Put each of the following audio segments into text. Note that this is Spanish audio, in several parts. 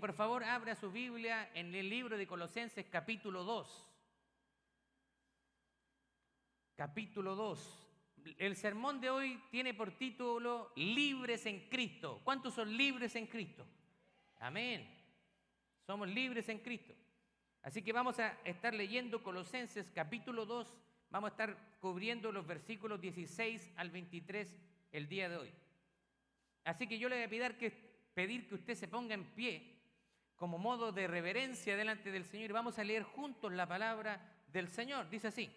por favor abra su Biblia en el libro de Colosenses capítulo 2. Capítulo 2. El sermón de hoy tiene por título Libres en Cristo. ¿Cuántos son libres en Cristo? Amén. Somos libres en Cristo. Así que vamos a estar leyendo Colosenses capítulo 2. Vamos a estar cubriendo los versículos 16 al 23 el día de hoy. Así que yo le voy a pedir que usted se ponga en pie como modo de reverencia delante del Señor y vamos a leer juntos la palabra del Señor. Dice así: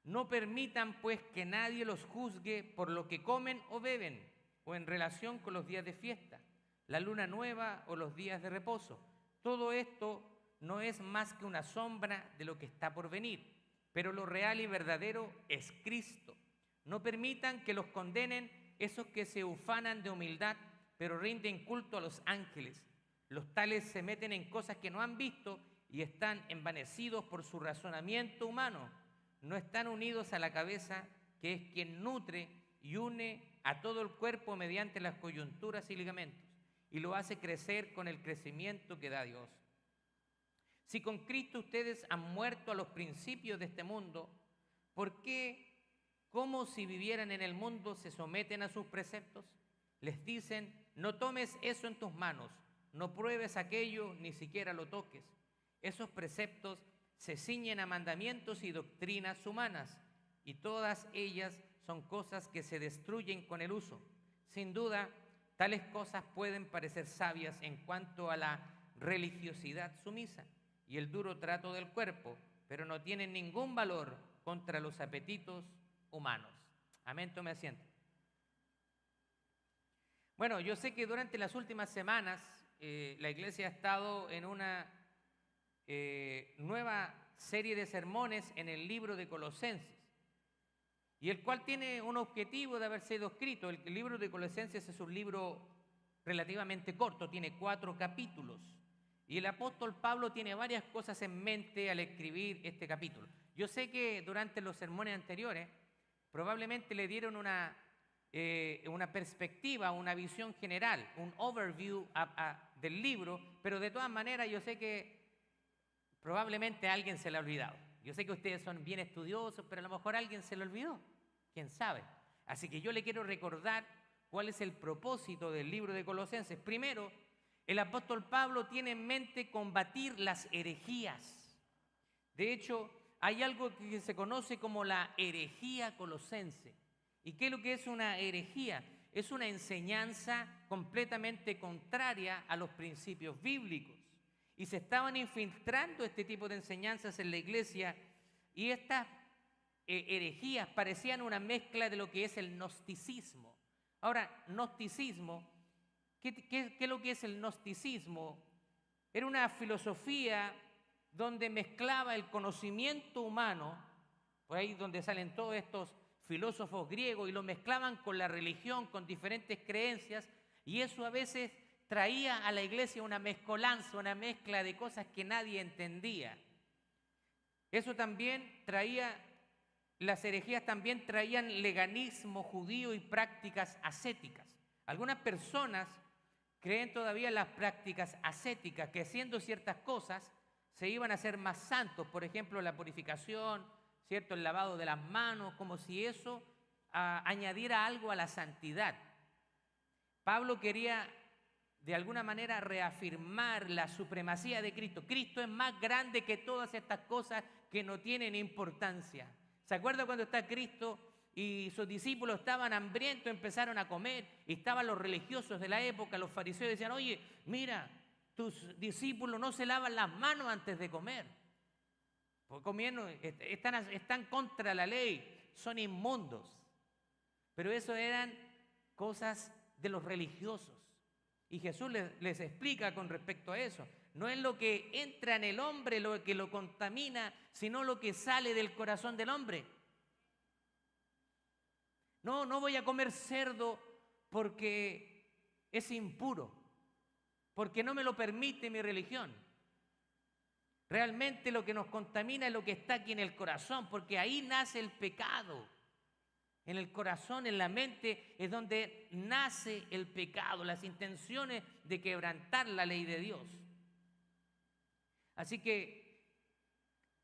no permitan pues que nadie los juzgue por lo que comen o beben o en relación con los días de fiesta, la luna nueva o los días de reposo. Todo esto no es más que una sombra de lo que está por venir, pero lo real y verdadero es Cristo. No permitan que los condenen esos que se ufanan de humildad, pero rinden culto a los ángeles. Los tales se meten en cosas que no han visto y están envanecidos por su razonamiento humano. No están unidos a la cabeza, que es quien nutre y une a todo el cuerpo mediante las coyunturas y ligamentos, y lo hace crecer con el crecimiento que da Dios. Si con Cristo ustedes han muerto a los principios de este mundo, ¿por qué, como si vivieran en el mundo, se someten a sus preceptos? Les dicen: no tomes eso en tus manos, no pruebes aquello, ni siquiera lo toques. Esos preceptos se ciñen a mandamientos y doctrinas humanas, y todas ellas son cosas que se destruyen con el uso. Sin duda, tales cosas pueden parecer sabias en cuanto a la religiosidad sumisa y el duro trato del cuerpo, pero no tienen ningún valor contra los apetitos humanos. Amén, tome asiento. Bueno, yo sé que durante las últimas semanas la iglesia ha estado en una nueva serie de sermones en el libro de Colosenses, y el cual tiene un objetivo de haber sido escrito. El libro de Colosenses es un libro relativamente corto, tiene 4 capítulos, y el apóstol Pablo tiene varias cosas en mente al escribir este capítulo. Yo sé que durante los sermones anteriores probablemente le dieron una perspectiva, una visión general, un overview del libro, pero de todas maneras yo sé que probablemente a alguien se le ha olvidado. Yo sé que ustedes son bien estudiosos, pero a lo mejor a alguien se le olvidó. ¿Quién sabe? Así que yo le quiero recordar cuál es el propósito del libro de Colosenses. Primero, el apóstol Pablo tiene en mente combatir las herejías. De hecho, hay algo que se conoce como la herejía colosense. ¿Y qué es lo que es una herejía? Es una enseñanza completamente contraria a los principios bíblicos. Y se estaban infiltrando este tipo de enseñanzas en la iglesia, y estas herejías parecían una mezcla de lo que es el gnosticismo. Ahora, gnosticismo, ¿qué es lo que es el gnosticismo? Era una filosofía donde mezclaba el conocimiento humano, por ahí donde salen todos estos filósofos griegos, y lo mezclaban con la religión, con diferentes creencias, y eso a veces traía a la iglesia una mezcolanza, una mezcla de cosas que nadie entendía. Eso también traía, las herejías también traían legalismo judío y prácticas ascéticas. Algunas personas creen todavía en las prácticas ascéticas, que haciendo ciertas cosas se iban a hacer más santos. Por ejemplo, la purificación, ¿cierto?, el lavado de las manos, como si eso añadiera algo a la santidad. Pablo quería de alguna manera reafirmar la supremacía de Cristo. Cristo es más grande que todas estas cosas que no tienen importancia. ¿Se acuerda cuando está Cristo y sus discípulos estaban hambrientos, empezaron a comer, y estaban los religiosos de la época, los fariseos, decían: oye, mira, tus discípulos no se lavan las manos antes de comer? Porque comiendo, están contra la ley, son inmundos. Pero eso eran cosas de los religiosos. Y Jesús les explica con respecto a eso. No es lo que entra en el hombre lo que lo contamina, sino lo que sale del corazón del hombre. No voy a comer cerdo porque es impuro, porque no me lo permite mi religión. Realmente lo que nos contamina es lo que está aquí en el corazón, porque ahí nace el pecado. En el corazón, en la mente, es donde nace el pecado, las intenciones de quebrantar la ley de Dios. Así que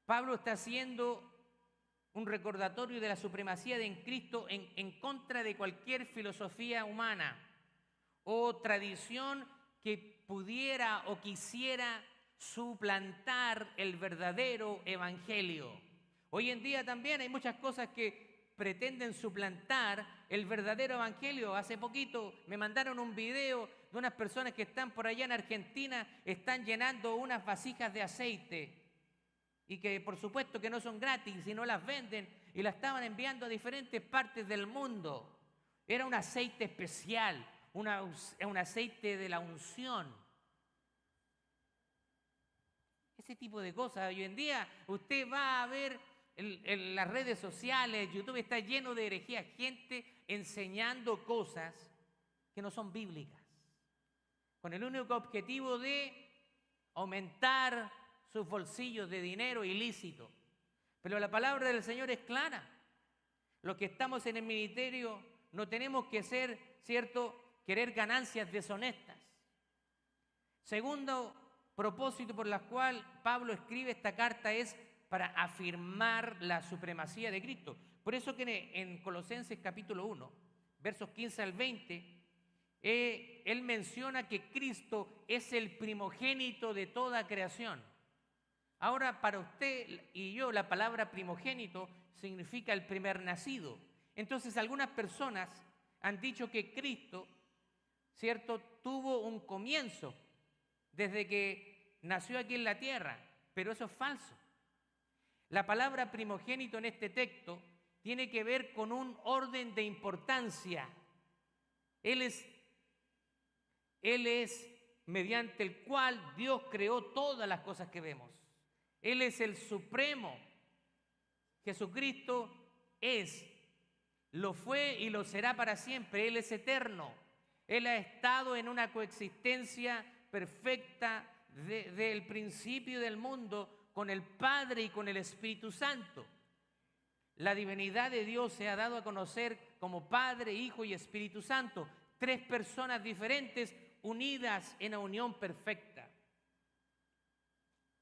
Pablo está haciendo un recordatorio de la supremacía de en Cristo en contra de cualquier filosofía humana o tradición que pudiera o quisiera suplantar el verdadero evangelio. Hoy en día también hay muchas cosas que pretenden suplantar el verdadero evangelio. Hace poquito me mandaron un video de unas personas que están por allá en Argentina, están llenando unas vasijas de aceite y que por supuesto que no son gratis y no las venden y las estaban enviando a diferentes partes del mundo. Era un aceite especial, un aceite de la unción. Ese tipo de cosas. Hoy en día usted va a ver en las redes sociales, YouTube está lleno de herejías, gente enseñando cosas que no son bíblicas, con el único objetivo de aumentar sus bolsillos de dinero ilícito. Pero la palabra del Señor es clara. Los que estamos en el ministerio no tenemos que ser, ¿cierto?, querer ganancias deshonestas. Segundo propósito por el cual Pablo escribe esta carta es para afirmar la supremacía de Cristo. Por eso que en Colosenses capítulo 1, versos 15 al 20, él menciona que Cristo es el primogénito de toda creación. Ahora, para usted y yo, la palabra primogénito significa el primer nacido. Entonces, algunas personas han dicho que Cristo, ¿cierto?, tuvo un comienzo desde que nació aquí en la tierra, pero eso es falso. La palabra primogénito en este texto tiene que ver con un orden de importancia. Él es mediante el cual Dios creó todas las cosas que vemos. Él es el supremo. Jesucristo lo fue y lo será para siempre. Él es eterno. Él ha estado en una coexistencia perfecta desde el principio del mundo con el Padre y con el Espíritu Santo. La divinidad de Dios se ha dado a conocer como Padre, Hijo y Espíritu Santo. Tres personas diferentes unidas en una unión perfecta.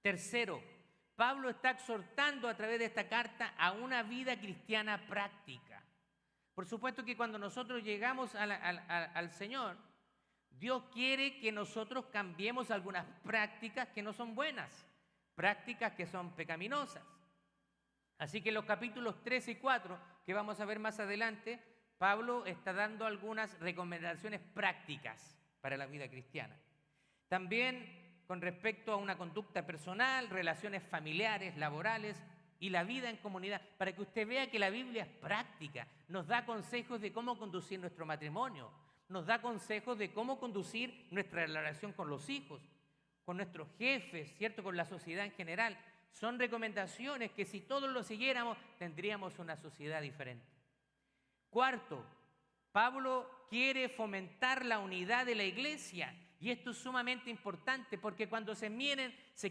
Tercero, Pablo está exhortando a través de esta carta a una vida cristiana práctica. Por supuesto que cuando nosotros llegamos al Señor, Dios quiere que nosotros cambiemos algunas prácticas que no son buenas, prácticas que son pecaminosas. Así que en los capítulos 3 y 4, que vamos a ver más adelante, Pablo está dando algunas recomendaciones prácticas para la vida cristiana. También con respecto a una conducta personal, relaciones familiares, laborales y la vida en comunidad, para que usted vea que la Biblia es práctica, nos da consejos de cómo conducir nuestro matrimonio, nos da consejos de cómo conducir nuestra relación con los hijos, con nuestros jefes, ¿cierto?, con la sociedad en general. Son recomendaciones que si todos lo siguiéramos, tendríamos una sociedad diferente. Cuarto, Pablo quiere fomentar la unidad de la iglesia. Y esto es sumamente importante porque cuando se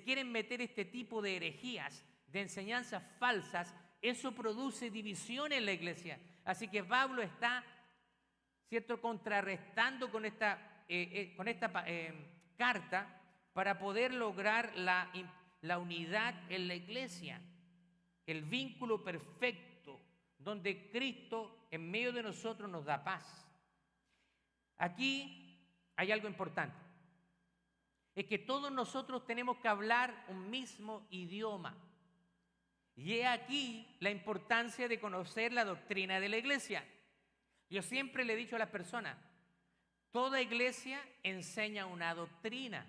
quieren meter este tipo de herejías, de enseñanzas falsas, eso produce división en la iglesia. Así que Pablo está, ¿cierto?, contrarrestando con esta carta para poder lograr la unidad en la iglesia, el vínculo perfecto, donde Cristo en medio de nosotros nos da paz. Aquí hay algo importante, es que todos nosotros tenemos que hablar un mismo idioma. Y he aquí la importancia de conocer la doctrina de la iglesia. Yo siempre le he dicho a las personas, toda iglesia enseña una doctrina.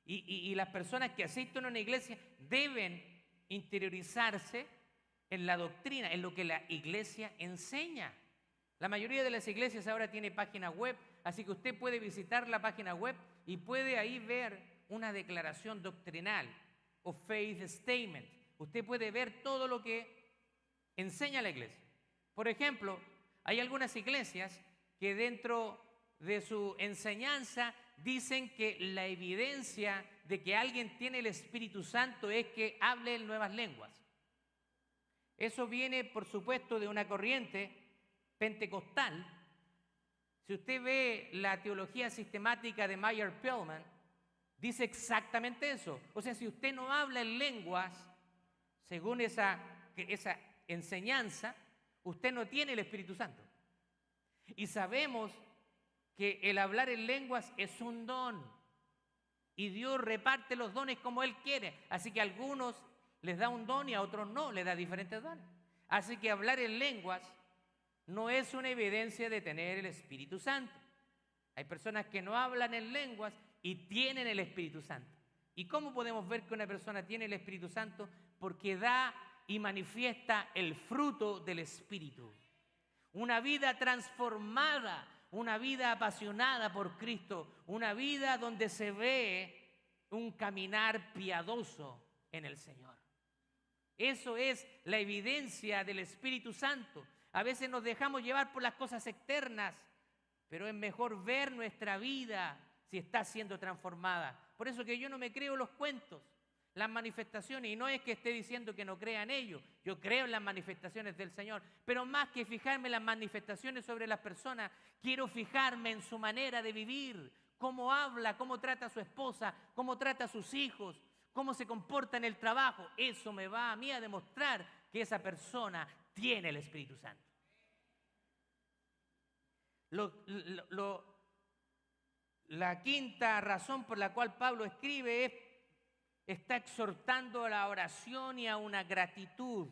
Y las personas que asisten a una iglesia deben interiorizarse en la doctrina, en lo que la iglesia enseña. La mayoría de las iglesias ahora tiene página web, así que usted puede visitar la página web y puede ahí ver una declaración doctrinal o faith statement. Usted puede ver todo lo que enseña la iglesia. Por ejemplo, hay algunas iglesias que dentro de su enseñanza dicen que la evidencia de que alguien tiene el Espíritu Santo es que hable en nuevas lenguas. Eso viene, por supuesto, de una corriente pentecostal, si usted ve la teología sistemática de Meyer Pillman, dice exactamente eso. O sea, si usted no habla en lenguas, según esa enseñanza, usted no tiene el Espíritu Santo. Y sabemos que el hablar en lenguas es un don. Y Dios reparte los dones como Él quiere. Así que a algunos les da un don y a otros no, les da diferentes dones. Así que hablar en lenguas no es una evidencia de tener el Espíritu Santo. Hay personas que no hablan en lenguas y tienen el Espíritu Santo. ¿Y cómo podemos ver que una persona tiene el Espíritu Santo? Porque da y manifiesta el fruto del Espíritu. Una vida transformada, una vida apasionada por Cristo, una vida donde se ve un caminar piadoso en el Señor. Eso es la evidencia del Espíritu Santo. A veces nos dejamos llevar por las cosas externas, pero es mejor ver nuestra vida si está siendo transformada. Por eso que yo no me creo los cuentos, las manifestaciones, y no es que esté diciendo que no crea en ellos. Yo creo en las manifestaciones del Señor, pero más que fijarme en las manifestaciones sobre las personas, quiero fijarme en su manera de vivir, cómo habla, cómo trata a su esposa, cómo trata a sus hijos, cómo se comporta en el trabajo. Eso me va a mí a demostrar que esa persona tiene el Espíritu Santo. La quinta razón por la cual Pablo escribe está exhortando a la oración y a una gratitud.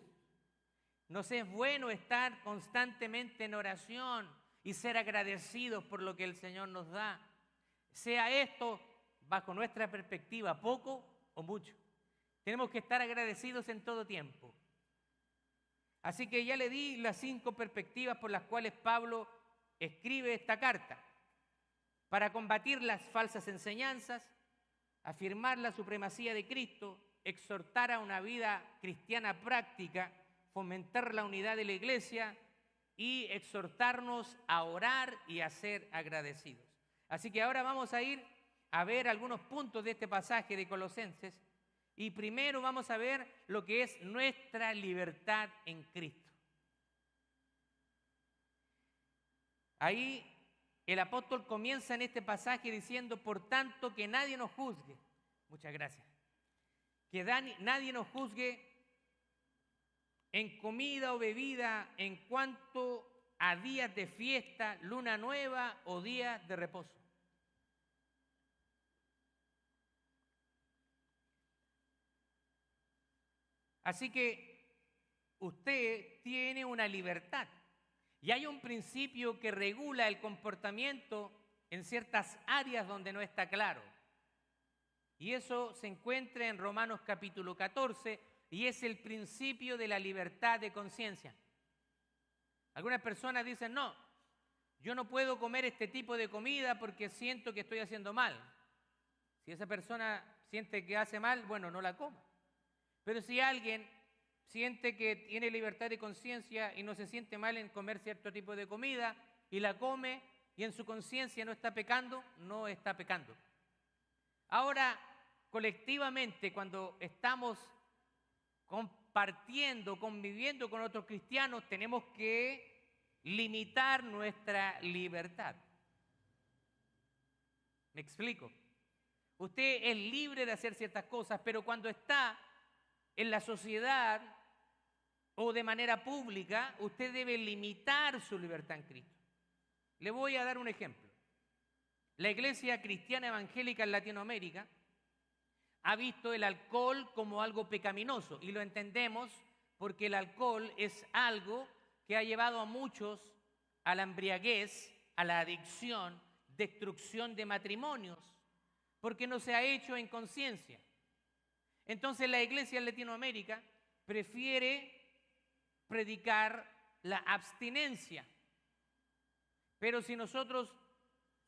Nos es bueno estar constantemente en oración y ser agradecidos por lo que el Señor nos da. Sea esto, bajo nuestra perspectiva, poco o mucho. Tenemos que estar agradecidos en todo tiempo. Así que ya le di las 5 perspectivas por las cuales Pablo escribe esta carta. Para combatir las falsas enseñanzas, afirmar la supremacía de Cristo, exhortar a una vida cristiana práctica, fomentar la unidad de la iglesia y exhortarnos a orar y a ser agradecidos. Así que ahora vamos a ir a ver algunos puntos de este pasaje de Colosenses y primero vamos a ver lo que es nuestra libertad en Cristo. Ahí el apóstol comienza en este pasaje diciendo, por tanto, que nadie nos juzgue. Muchas gracias. Que nadie nos juzgue en comida o bebida, en cuanto a días de fiesta, luna nueva o días de reposo. Así que usted tiene una libertad. Y hay un principio que regula el comportamiento en ciertas áreas donde no está claro. Y eso se encuentra en Romanos capítulo 14 y es el principio de la libertad de conciencia. Algunas personas dicen, no, yo no puedo comer este tipo de comida porque siento que estoy haciendo mal. Si esa persona siente que hace mal, bueno, no la coma. Pero si alguien siente que tiene libertad de conciencia y no se siente mal en comer cierto tipo de comida y la come y en su conciencia no está pecando, no está pecando. Ahora, colectivamente, cuando estamos compartiendo, conviviendo con otros cristianos, tenemos que limitar nuestra libertad. ¿Me explico? Usted es libre de hacer ciertas cosas, pero cuando está en la sociedad o de manera pública, usted debe limitar su libertad en Cristo. Le voy a dar un ejemplo. La Iglesia Cristiana Evangélica en Latinoamérica ha visto el alcohol como algo pecaminoso y lo entendemos porque el alcohol es algo que ha llevado a muchos a la embriaguez, a la adicción, destrucción de matrimonios, porque no se ha hecho en conciencia. Entonces la Iglesia en Latinoamérica prefiere predicar la abstinencia. Pero si nosotros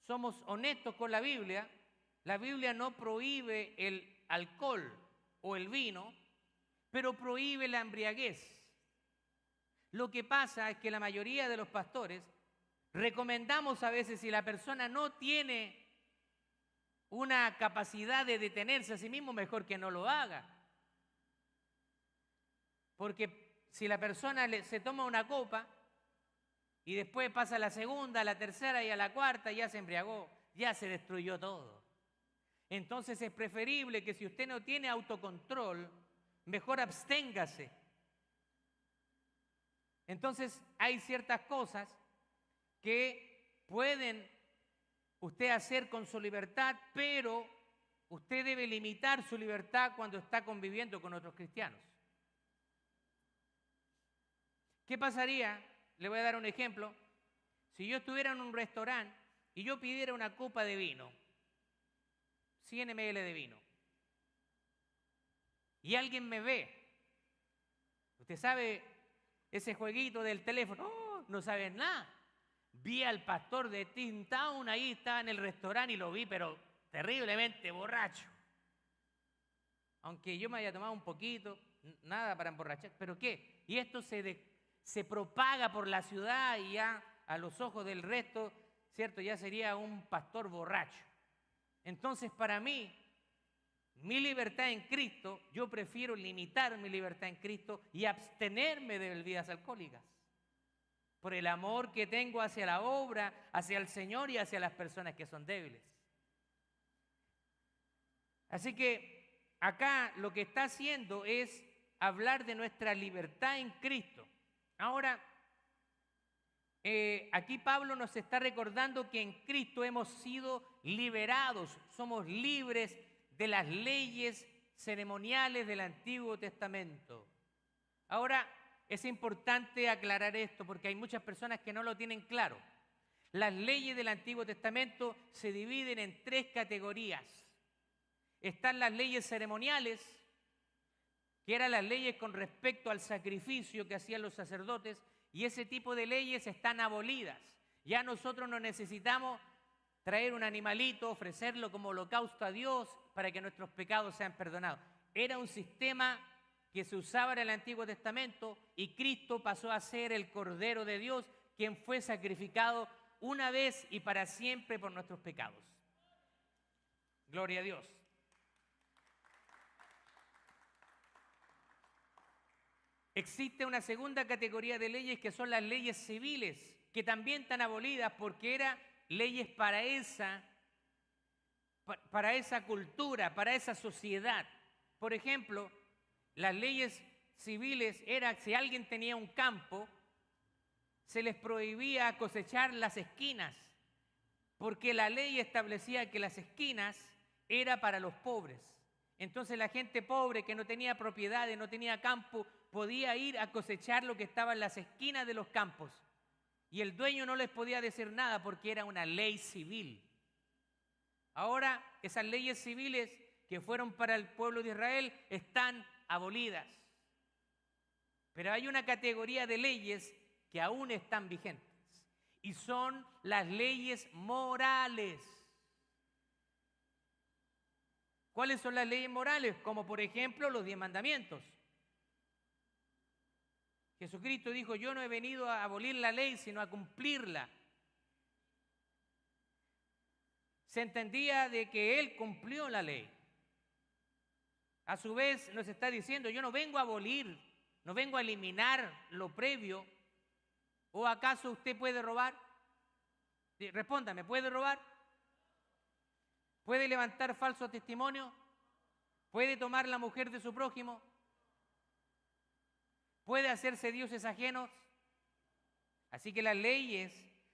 somos honestos con la Biblia no prohíbe el alcohol o el vino, pero prohíbe la embriaguez. Lo que pasa es que la mayoría de los pastores recomendamos a veces, si la persona no tiene una capacidad de detenerse a sí mismo, mejor que no lo haga. Porque si la persona se toma una copa Y después pasa a la segunda, a la tercera y a la cuarta, ya se embriagó, ya se destruyó todo. Entonces es preferible que si usted no tiene autocontrol, mejor absténgase. Entonces hay ciertas cosas que pueden usted hacer con su libertad, pero usted debe limitar su libertad cuando está conviviendo con otros cristianos. ¿Qué pasaría? Le voy a dar un ejemplo. Si yo estuviera en un restaurante y yo pidiera una copa de vino, 100 ml de vino, y alguien me ve, usted sabe ese jueguito del teléfono, oh, no saben nada. Vi al pastor de Tin Town, ahí estaba en el restaurante y lo vi, pero terriblemente borracho. Aunque yo me haya tomado un poquito, nada para emborrachar, ¿pero qué? Y esto se propaga por la ciudad y ya a los ojos del resto, ¿cierto? Ya sería un pastor borracho. Entonces, para mí, mi libertad en Cristo, yo prefiero limitar mi libertad en Cristo y abstenerme de bebidas alcohólicas. Por el amor que tengo hacia la obra, hacia el Señor y hacia las personas que son débiles. Así que acá lo que está haciendo es hablar de nuestra libertad en Cristo. Ahora, aquí Pablo nos está recordando que en Cristo hemos sido liberados, somos libres de las leyes ceremoniales del Antiguo Testamento. Ahora, es importante aclarar esto porque hay muchas personas que no lo tienen claro. Las leyes del Antiguo Testamento se dividen en 3 categorías. Están las leyes ceremoniales, que eran las leyes con respecto al sacrificio que hacían los sacerdotes, y ese tipo de leyes están abolidas. Ya nosotros no necesitamos traer un animalito, ofrecerlo como holocausto a Dios para que nuestros pecados sean perdonados. Era un sistema que se usaba en el Antiguo Testamento y Cristo pasó a ser el Cordero de Dios, quien fue sacrificado una vez y para siempre por nuestros pecados. Gloria a Dios. Existe una segunda categoría de leyes que son las leyes civiles, que también están abolidas porque eran leyes para esa cultura, para esa sociedad. Por ejemplo, las leyes civiles eran si alguien tenía un campo, se les prohibía cosechar las esquinas, porque la ley establecía que las esquinas era para los pobres. Entonces la gente pobre que no tenía propiedades, no tenía campo, podía ir a cosechar lo que estaba en las esquinas de los campos. Y el dueño no les podía decir nada porque era una ley civil. Ahora esas leyes civiles que fueron para el pueblo de Israel están abolidas. Pero hay una categoría de leyes que aún están vigentes y son las leyes morales. ¿Cuáles son las leyes morales? Como por ejemplo los 10 mandamientos. Jesucristo dijo, yo no he venido a abolir la ley, sino a cumplirla. Se entendía de que Él cumplió la ley. A su vez nos está diciendo, yo no vengo a abolir, no vengo a eliminar lo previo. ¿O acaso usted puede robar? Respóndame, ¿puede robar? ¿Puede levantar falso testimonio? ¿Puede tomar la mujer de su prójimo? ¿Puede hacerse dioses ajenos? Así que las leyes,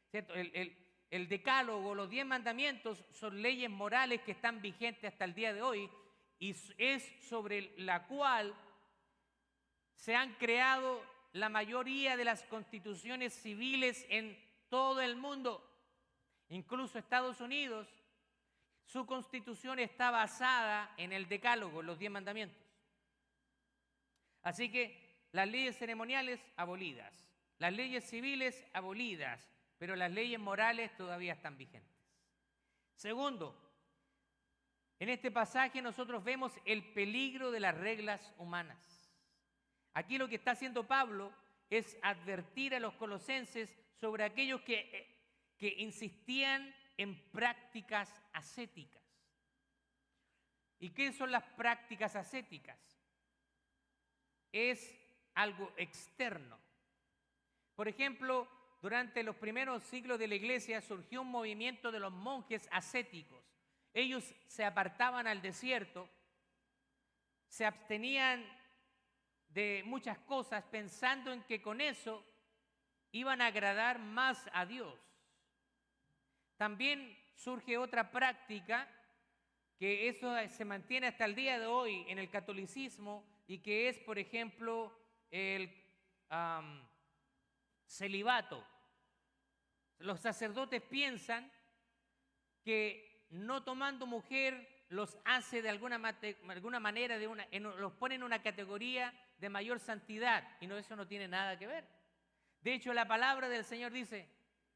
¿cierto? El decálogo, los 10 mandamientos son leyes morales que están vigentes hasta el día de hoy y es sobre la cual se han creado la mayoría de las constituciones civiles en todo el mundo. Incluso Estados Unidos, su constitución está basada en el decálogo, los 10 mandamientos. Así que las leyes ceremoniales abolidas, las leyes civiles abolidas, pero las leyes morales todavía están vigentes. Segundo, en este pasaje nosotros vemos el peligro de las reglas humanas. Aquí lo que está haciendo Pablo es advertir a los colosenses sobre aquellos que insistían en prácticas ascéticas. ¿Y qué son las prácticas ascéticas? Es algo externo. Por ejemplo, durante los primeros siglos de la iglesia surgió un movimiento de los monjes ascéticos. Ellos se apartaban al desierto, se abstenían de muchas cosas pensando en que con eso iban a agradar más a Dios. También surge otra práctica que eso se mantiene hasta el día de hoy en el catolicismo y que es, por ejemplo, el celibato. Los sacerdotes piensan que no tomando mujer los hace de alguna manera, los pone en una categoría de mayor santidad, y eso no tiene nada que ver. De hecho, la palabra del Señor dice,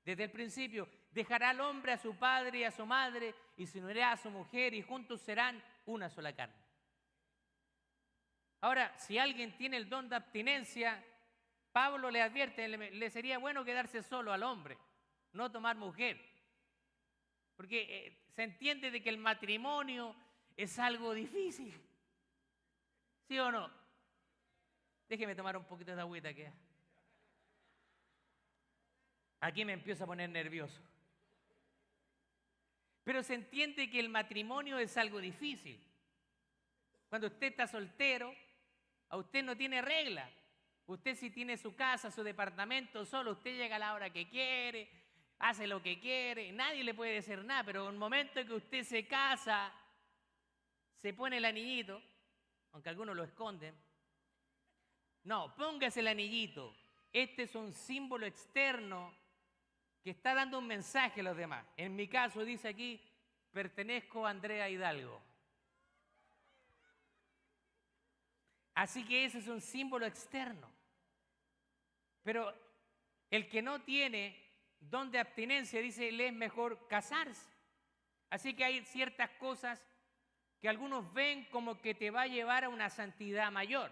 desde el principio, dejará al hombre a su padre y a su madre, y se unirá a su mujer, y juntos serán una sola carne. Ahora, si alguien tiene el don de abstinencia, Pablo le advierte, le sería bueno quedarse solo al hombre, no tomar mujer. Porque se entiende de que el matrimonio es algo difícil. ¿Sí o no? Déjeme tomar un poquito de agüita que aquí me empiezo a poner nervioso. Pero se entiende que el matrimonio es algo difícil. Cuando usted está soltero, a usted no tiene regla. Usted sí tiene su casa, su departamento solo, usted llega a la hora que quiere, hace lo que quiere, nadie le puede decir nada, pero en el momento que usted se casa, se pone el anillito, aunque algunos lo esconden. No, póngase el anillito. Este es un símbolo externo que está dando un mensaje a los demás. En mi caso dice aquí, pertenezco a Andrea Hidalgo. Así que ese es un símbolo externo. Pero el que no tiene don de abstinencia, dice, le es mejor casarse. Así que hay ciertas cosas que algunos ven como que te va a llevar a una santidad mayor.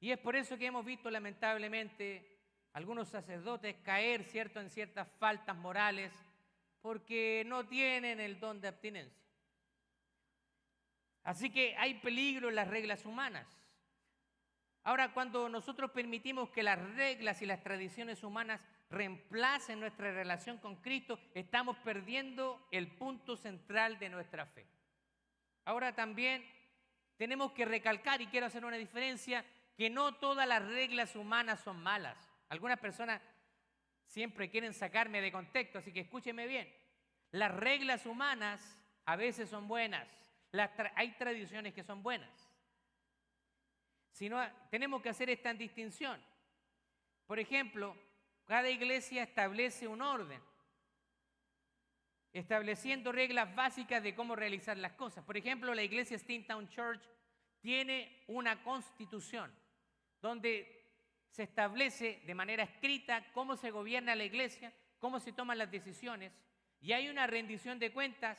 Y es por eso que hemos visto lamentablemente algunos sacerdotes caer, ¿cierto?, en ciertas faltas morales porque no tienen el don de abstinencia. Así que hay peligro en las reglas humanas. Ahora, cuando nosotros permitimos que las reglas y las tradiciones humanas reemplacen nuestra relación con Cristo, estamos perdiendo el punto central de nuestra fe. Ahora también tenemos que recalcar, y quiero hacer una diferencia, que no todas las reglas humanas son malas. Algunas personas siempre quieren sacarme de contexto, así que escúcheme bien. Las reglas humanas a veces son buenas, hay tradiciones que son buenas. Sino tenemos que hacer esta distinción. Por ejemplo, cada iglesia establece un orden, estableciendo reglas básicas de cómo realizar las cosas. Por ejemplo, la iglesia Steamtown Church tiene una constitución donde se establece de manera escrita cómo se gobierna la iglesia, cómo se toman las decisiones, y hay una rendición de cuentas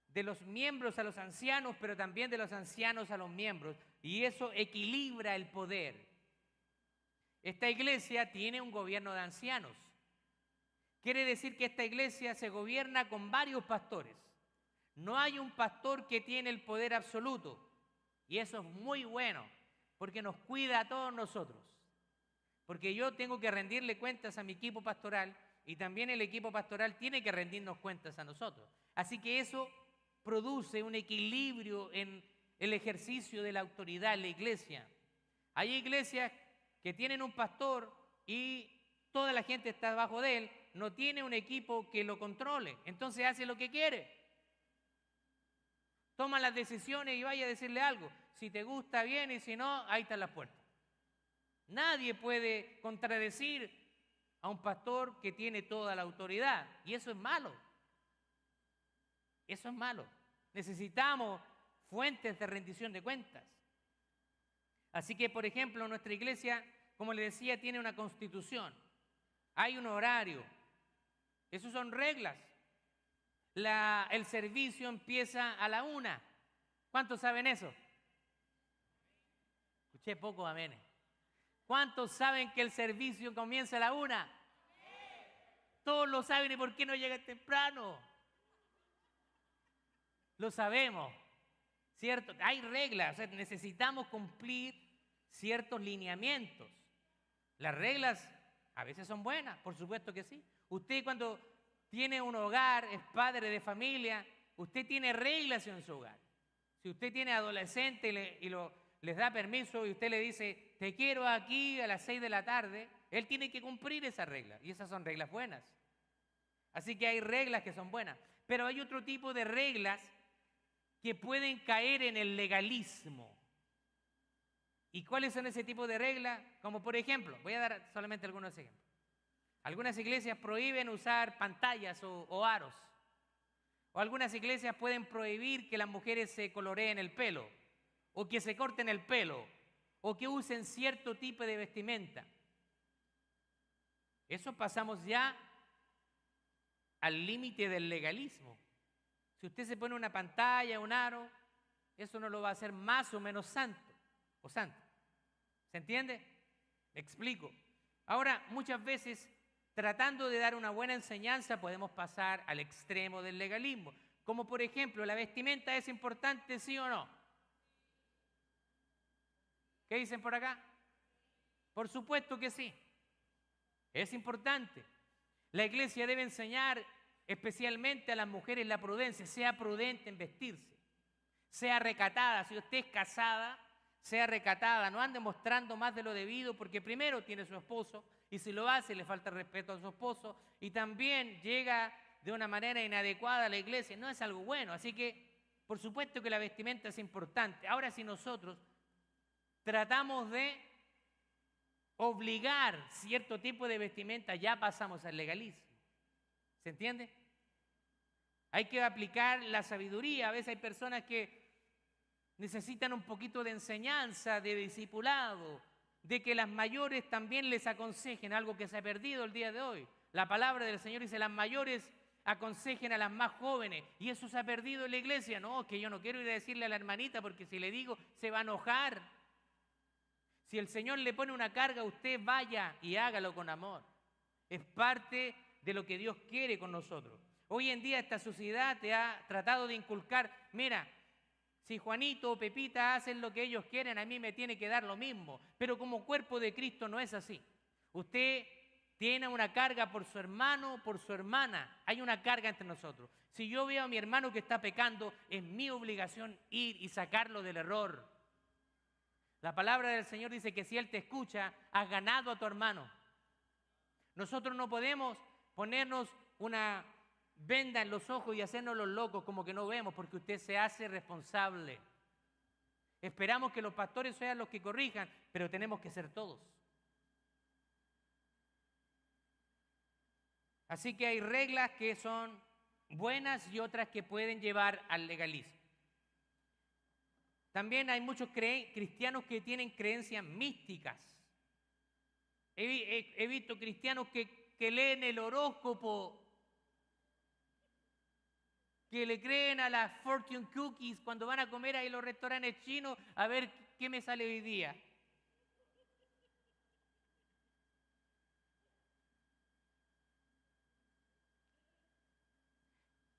de los miembros a los ancianos, pero también de los ancianos a los miembros, y eso equilibra el poder. Esta iglesia tiene un gobierno de ancianos. Quiere decir que esta iglesia se gobierna con varios pastores. No hay un pastor que tiene el poder absoluto, y eso es muy bueno, porque nos cuida a todos nosotros. Porque yo tengo que rendirle cuentas a mi equipo pastoral, y también el equipo pastoral tiene que rendirnos cuentas a nosotros. Así que eso produce un equilibrio en el ejercicio de la autoridad en la iglesia. Hay iglesias que tienen un pastor y toda la gente está debajo de él, no tiene un equipo que lo controle, entonces hace lo que quiere. Toma las decisiones y vaya a decirle algo. Si te gusta, bien, y si no, ahí está la puerta. Nadie puede contradecir a un pastor que tiene toda la autoridad, y eso es malo. Eso es malo. Necesitamos fuentes de rendición de cuentas. Así que, por ejemplo, nuestra iglesia, como le decía, tiene una constitución. Hay un horario. Esas son reglas. El servicio empieza a la 1. ¿Cuántos saben eso? Escuché poco amén. ¿Cuántos saben que el servicio comienza a la 1? Todos lo saben, ¿y por qué no llegan temprano? Lo sabemos, ¿cierto? Hay reglas, o sea, necesitamos cumplir ciertos lineamientos. Las reglas A veces son buenas, por supuesto que sí. Usted cuando tiene un hogar, es padre de familia, usted tiene reglas en su hogar. Si usted tiene adolescente les da permiso y usted le dice, te quiero aquí a las 6 de la tarde, él tiene que cumplir esas reglas. Y esas son reglas buenas. Así que hay reglas que son buenas. Pero hay otro tipo de reglas que pueden caer en el legalismo. ¿Y cuáles son ese tipo de reglas? Como por ejemplo, voy a dar solamente algunos ejemplos. Algunas iglesias prohíben usar pantallas o aros. O algunas iglesias pueden prohibir que las mujeres se coloreen el pelo, o que se corten el pelo, o que usen cierto tipo de vestimenta. Eso pasamos ya al límite del legalismo. Si usted se pone una pantalla, un aro, eso no lo va a hacer más o menos santo o santa. ¿Se entiende? Me explico. Ahora, muchas veces, tratando de dar una buena enseñanza, podemos pasar al extremo del legalismo. Como por ejemplo, ¿la vestimenta es importante, sí o no? ¿Qué dicen por acá? Por supuesto que sí. Es importante. La iglesia debe enseñar especialmente a las mujeres la prudencia. Sea prudente en vestirse. Sea recatada. Si usted es casada, sea recatada. No ande mostrando más de lo debido porque primero tiene su esposo y si lo hace le falta respeto a su esposo y también llega de una manera inadecuada a la iglesia. No es algo bueno. Así que, por supuesto que la vestimenta es importante. Ahora, si nosotros tratamos de obligar cierto tipo de vestimenta, ya pasamos al legalismo. ¿Se entiende? Hay que aplicar la sabiduría. A veces hay personas que necesitan un poquito de enseñanza, de discipulado, de que las mayores también les aconsejen algo que se ha perdido el día de hoy. La palabra del Señor dice, las mayores aconsejen a las más jóvenes, y eso se ha perdido en la iglesia. No, que yo no quiero ir a decirle a la hermanita porque si le digo se va a enojar. Si el Señor le pone una carga, usted vaya y hágalo con amor. Es parte de lo que Dios quiere con nosotros. Hoy en día esta sociedad te ha tratado de inculcar, mira, si Juanito o Pepita hacen lo que ellos quieren, a mí me tiene que dar lo mismo. Pero como cuerpo de Cristo no es así. Usted tiene una carga por su hermano, por su hermana. Hay una carga entre nosotros. Si yo veo a mi hermano que está pecando, es mi obligación ir y sacarlo del error. La palabra del Señor dice que si Él te escucha, has ganado a tu hermano. Nosotros no podemos ponernos una venda en los ojos y hacernos los locos como que no vemos, porque usted se hace responsable. Esperamos que los pastores sean los que corrijan, pero tenemos que ser todos. Así que hay reglas que son buenas y otras que pueden llevar al legalismo. También hay muchos cristianos que tienen creencias místicas. He visto cristianos que leen el horóscopo, que le creen a las fortune cookies cuando van a comer ahí en los restaurantes chinos a ver qué me sale hoy día.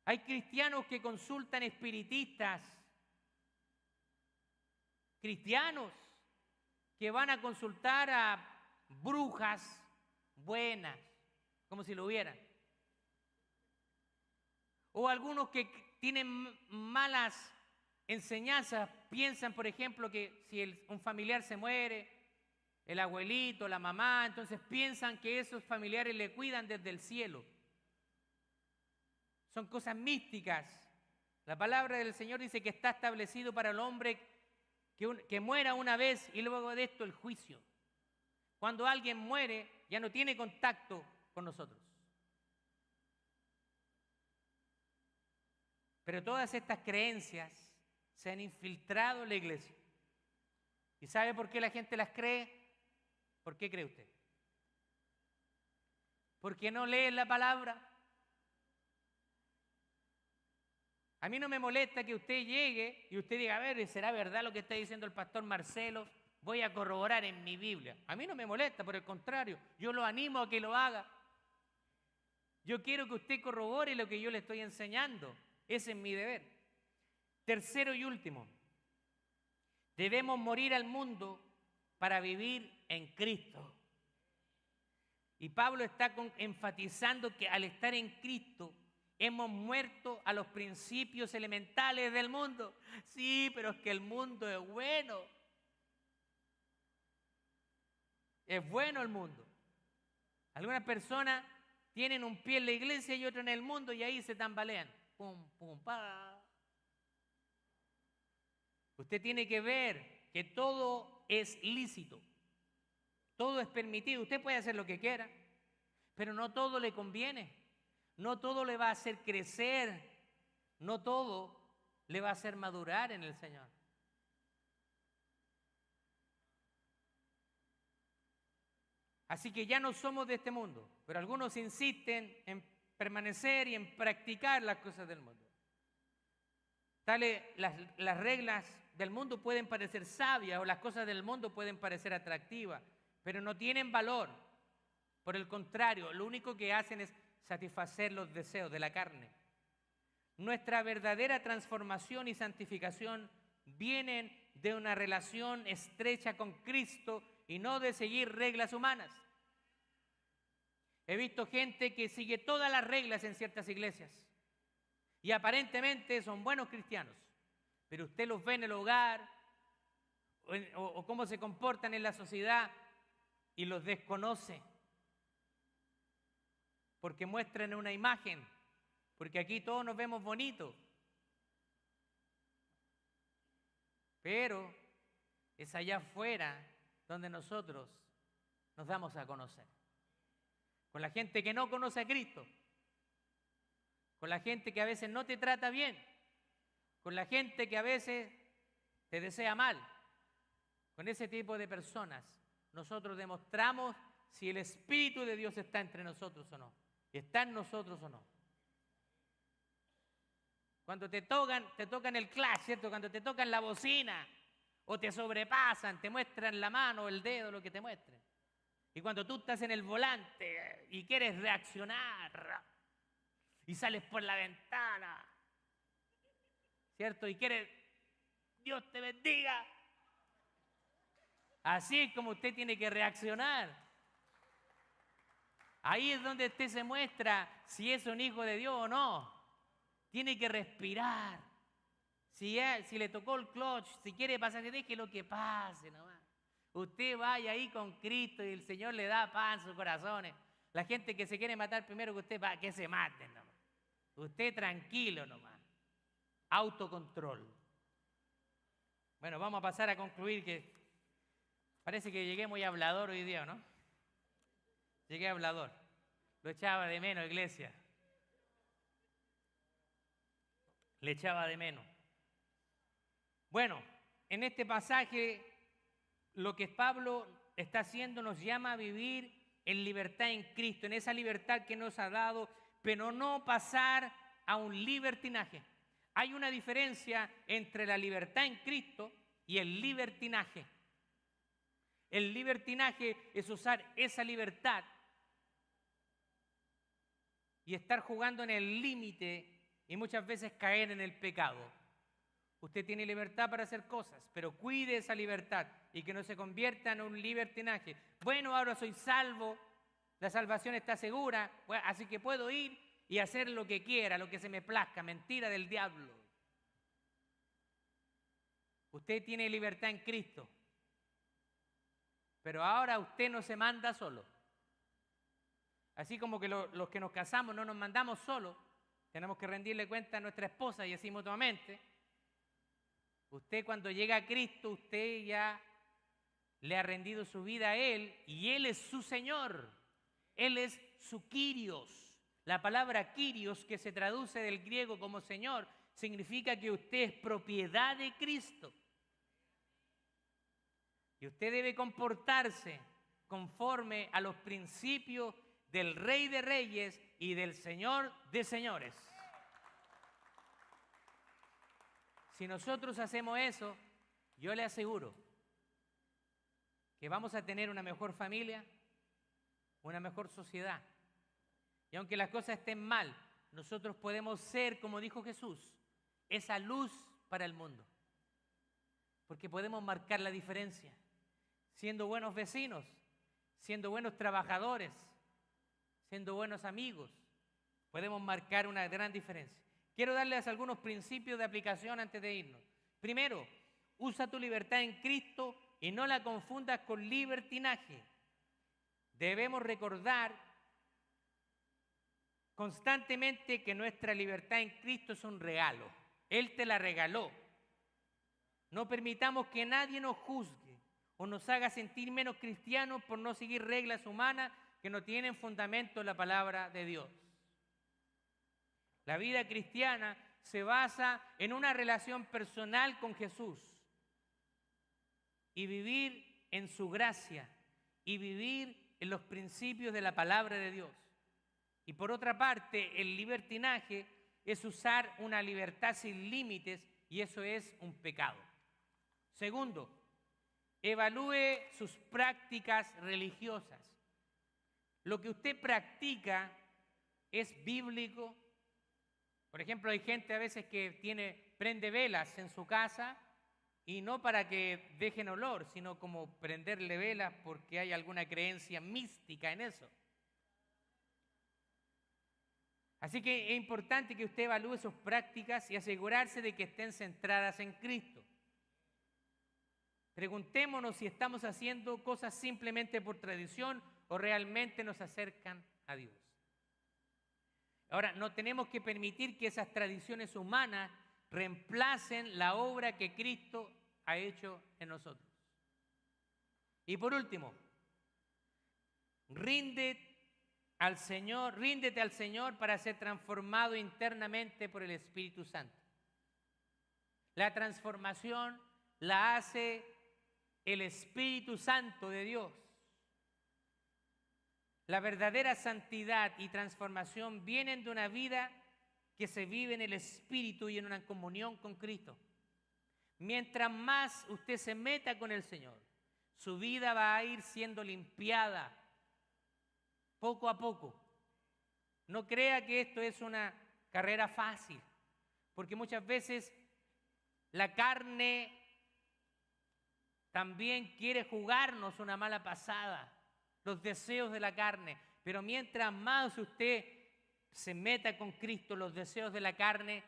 Hay cristianos que consultan espiritistas, cristianos que van a consultar a brujas buenas, como si lo hubieran. O algunos que tienen malas enseñanzas, piensan, por ejemplo, que si un familiar se muere, el abuelito, la mamá, entonces piensan que esos familiares le cuidan desde el cielo. Son cosas místicas. La palabra del Señor dice que está establecido para el hombre que muera una vez y luego de esto el juicio. Cuando alguien muere, ya no tiene contacto con nosotros. Pero todas estas creencias se han infiltrado en la iglesia. ¿Y sabe por qué la gente las cree? ¿Por qué cree usted? ¿Porque no leen la palabra? A mí no me molesta que usted llegue y usted diga, a ver, ¿será verdad lo que está diciendo el pastor Marcelo? Voy a corroborar en mi Biblia. A mí no me molesta, por el contrario, yo lo animo a que lo haga. Yo quiero que usted corrobore lo que yo le estoy enseñando. Ese es mi deber. Tercero y último, debemos morir al mundo para vivir en Cristo. Y Pablo está enfatizando que al estar en Cristo hemos muerto a los principios elementales del mundo. Sí, pero es que el mundo es bueno. Es bueno el mundo. Algunas personas tienen un pie en la iglesia y otro en el mundo y ahí se tambalean. Pum, pum, pa. Usted tiene que ver que todo es lícito. Todo es permitido. Usted puede hacer lo que quiera, pero no todo le conviene. No todo le va a hacer crecer. No todo le va a hacer madurar en el Señor. Así que ya no somos de este mundo, pero algunos insisten en permanecer y en practicar las cosas del mundo. Las reglas del mundo pueden parecer sabias o las cosas del mundo pueden parecer atractivas, pero no tienen valor. Por el contrario, lo único que hacen es satisfacer los deseos de la carne. Nuestra verdadera transformación y santificación vienen de una relación estrecha con Cristo y no de seguir reglas humanas. He visto gente que sigue todas las reglas en ciertas iglesias y aparentemente son buenos cristianos, pero usted los ve en el hogar o cómo se comportan en la sociedad y los desconoce porque muestran una imagen, porque aquí todos nos vemos bonitos, pero es allá afuera donde nosotros nos damos a conocer. Con la gente que no conoce a Cristo, con la gente que a veces no te trata bien, con la gente que a veces te desea mal. Con ese tipo de personas nosotros demostramos si el Espíritu de Dios está entre nosotros o no, está en nosotros o no. Cuando te tocan el clash, ¿cierto? Cuando te tocan la bocina o te sobrepasan, te muestran la mano o el dedo, lo que te muestren. Y cuando tú estás en el volante y quieres reaccionar y sales por la ventana, ¿cierto? Y quieres, Dios te bendiga. Así es como usted tiene que reaccionar. Ahí es donde usted se muestra si es un hijo de Dios o no. Tiene que respirar. Si le tocó el clutch, si quiere pasar, deje lo que pase nomás. Usted vaya ahí con Cristo y el Señor le da paz en sus corazones. La gente que se quiere matar primero que usted, que se maten nomás. Usted tranquilo nomás. Autocontrol. Bueno, vamos a pasar a concluir que parece que llegué muy hablador hoy día, ¿no? Llegué hablador. Lo echaba de menos, iglesia. Le echaba de menos. Bueno, en este pasaje lo que Pablo está haciendo nos llama a vivir en libertad en Cristo, en esa libertad que nos ha dado, pero no pasar a un libertinaje. Hay una diferencia entre la libertad en Cristo y el libertinaje. El libertinaje es usar esa libertad y estar jugando en el límite y muchas veces caer en el pecado. Usted tiene libertad para hacer cosas, pero cuide esa libertad y que no se convierta en un libertinaje. Bueno, ahora soy salvo, la salvación está segura, así que puedo ir y hacer lo que quiera, lo que se me plazca. Mentira del diablo. Usted tiene libertad en Cristo, pero ahora usted no se manda solo. Así como que los que nos casamos no nos mandamos solos, tenemos que rendirle cuenta a nuestra esposa y así mutuamente. Usted cuando llega a Cristo, usted ya le ha rendido su vida a Él y Él es su Señor. Él es su Kyrios. La palabra Kyrios, que se traduce del griego como Señor, significa que usted es propiedad de Cristo. Y usted debe comportarse conforme a los principios del Rey de Reyes y del Señor de Señores. Si nosotros hacemos eso, yo le aseguro que vamos a tener una mejor familia, una mejor sociedad. Y aunque las cosas estén mal, nosotros podemos ser, como dijo Jesús, esa luz para el mundo. Porque podemos marcar la diferencia, siendo buenos vecinos, siendo buenos trabajadores, siendo buenos amigos, podemos marcar una gran diferencia. Quiero darles algunos principios de aplicación antes de irnos. Primero, usa tu libertad en Cristo y no la confundas con libertinaje. Debemos recordar constantemente que nuestra libertad en Cristo es un regalo. Él te la regaló. No permitamos que nadie nos juzgue o nos haga sentir menos cristianos por no seguir reglas humanas que no tienen fundamento en la palabra de Dios. La vida cristiana se basa en una relación personal con Jesús y vivir en su gracia y vivir en los principios de la palabra de Dios. Y por otra parte, el libertinaje es usar una libertad sin límites y eso es un pecado. Segundo, evalúe sus prácticas religiosas. Lo que usted practica es bíblico. Por ejemplo, hay gente a veces que prende velas en su casa y no para que dejen olor, sino como prenderle velas porque hay alguna creencia mística en eso. Así que es importante que usted evalúe sus prácticas y asegurarse de que estén centradas en Cristo. Preguntémonos si estamos haciendo cosas simplemente por tradición o realmente nos acercan a Dios. Ahora, no tenemos que permitir que esas tradiciones humanas reemplacen la obra que Cristo ha hecho en nosotros. Y por último, ríndete al Señor para ser transformado internamente por el Espíritu Santo. La transformación la hace el Espíritu Santo de Dios. La verdadera santidad y transformación vienen de una vida que se vive en el Espíritu y en una comunión con Cristo. Mientras más usted se meta con el Señor, su vida va a ir siendo limpiada poco a poco. No crea que esto es una carrera fácil, porque muchas veces la carne también quiere jugarnos una mala pasada, los deseos de la carne. Pero mientras más usted se meta con Cristo, los deseos de la carne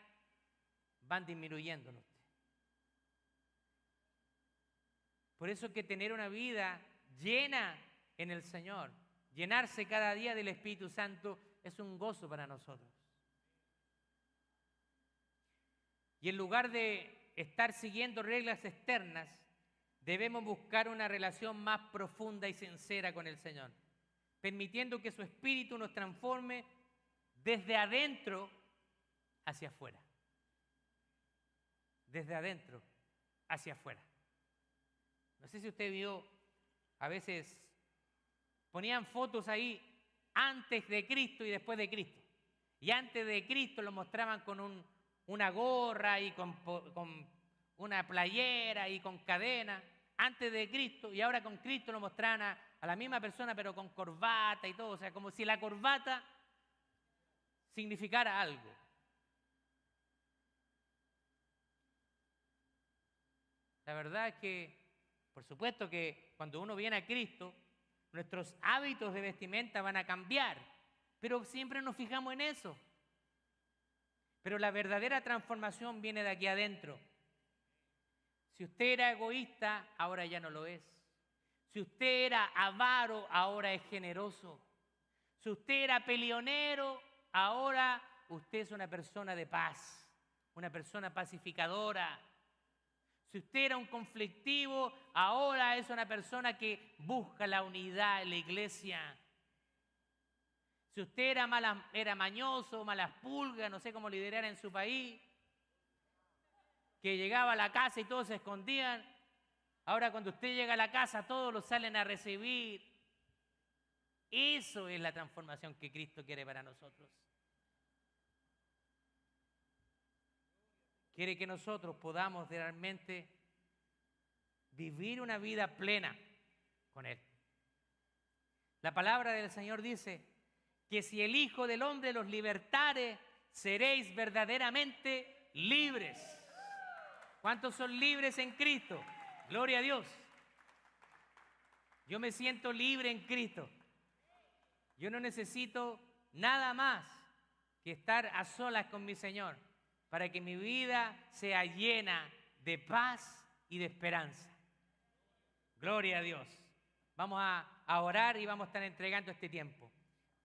van disminuyendo en usted. Por eso que tener una vida llena en el Señor, llenarse cada día del Espíritu Santo es un gozo para nosotros. Y en lugar de estar siguiendo reglas externas, debemos buscar una relación más profunda y sincera con el Señor, permitiendo que su Espíritu nos transforme desde adentro hacia afuera. Desde adentro hacia afuera. No sé si usted vio, a veces ponían fotos ahí antes de Cristo y después de Cristo. Y antes de Cristo lo mostraban con una gorra y con una playera y con cadena. Antes de Cristo, y ahora con Cristo lo mostraban a la misma persona, pero con corbata y todo. O sea, como si la corbata significara algo. La verdad es que, por supuesto que cuando uno viene a Cristo, nuestros hábitos de vestimenta van a cambiar, pero siempre nos fijamos en eso. Pero la verdadera transformación viene de aquí adentro. Si usted era egoísta, ahora ya no lo es. Si usted era avaro, ahora es generoso. Si usted era peleonero, ahora usted es una persona de paz, una persona pacificadora. Si usted era un conflictivo, ahora es una persona que busca la unidad en la iglesia. Si usted era mañoso, malas pulgas, no sé cómo liderar en su país, que llegaba a la casa y todos se escondían, ahora cuando usted llega a la casa todos lo salen a recibir. Eso es la transformación que Cristo quiere para nosotros. Quiere que nosotros podamos realmente vivir una vida plena con Él. La palabra del Señor dice que si el Hijo del Hombre los libertare, seréis verdaderamente libres. ¿Cuántos son libres en Cristo? Gloria a Dios. Yo me siento libre en Cristo. Yo no necesito nada más que estar a solas con mi Señor para que mi vida sea llena de paz y de esperanza. Gloria a Dios. Vamos a orar y vamos a estar entregando este tiempo.